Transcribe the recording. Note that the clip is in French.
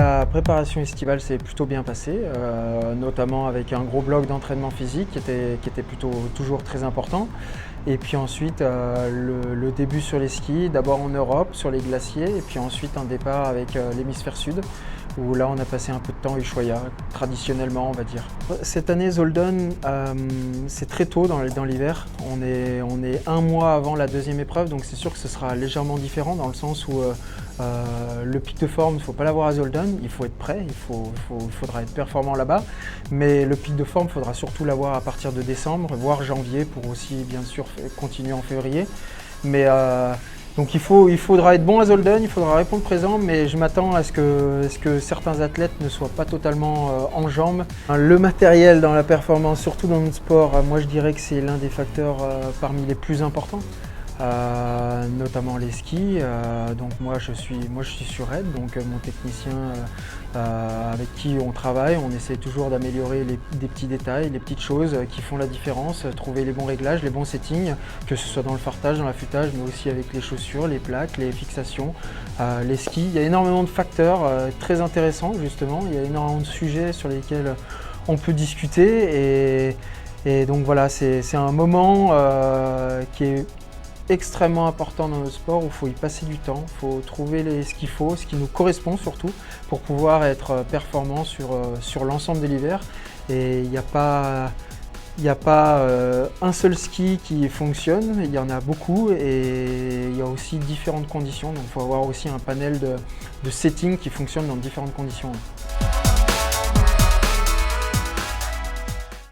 La préparation estivale s'est plutôt bien passée, notamment avec un gros bloc d'entraînement physique qui était plutôt toujours très important. Et puis ensuite le début sur les skis, d'abord en Europe, sur les glaciers, et puis ensuite un départ avec l'hémisphère sud, où là on a passé un peu de temps à Ushuaïa, traditionnellement on va dire. Cette année Zolden, c'est très tôt dans l'hiver, on est un mois avant la deuxième épreuve, donc c'est sûr que ce sera légèrement différent dans le sens où le pic de forme, il ne faut pas l'avoir à Zolden, il faut être prêt, il faudra être performant là-bas, mais le pic de forme, il faudra surtout l'avoir à partir de décembre, voire janvier, pour aussi bien sûr continuer en février. Mais donc il faudra être bon à Zolden, il faudra répondre présent, mais je m'attends à ce que certains athlètes ne soient pas totalement en jambes. Le matériel dans la performance, surtout dans notre sport, moi je dirais que c'est l'un des facteurs parmi les plus importants. Notamment les skis. Donc moi je suis sur Red, donc mon technicien avec qui on travaille, on essaie toujours d'améliorer des petits détails, les petites choses qui font la différence, trouver les bons réglages, les bons settings, que ce soit dans le fartage, dans l'affûtage, mais aussi avec les chaussures, les plaques, les fixations, les skis. Il y a énormément de facteurs très intéressants justement, il y a énormément de sujets sur lesquels on peut discuter et donc voilà, c'est un moment qui est extrêmement important dans notre sport où il faut y passer du temps, il faut trouver ce qu'il faut, ce qui nous correspond surtout pour pouvoir être performant sur l'ensemble de l'hiver. Et il n'y a pas un seul ski qui fonctionne, il y en a beaucoup et il y a aussi différentes conditions, donc il faut avoir aussi un panel de settings qui fonctionnent dans différentes conditions.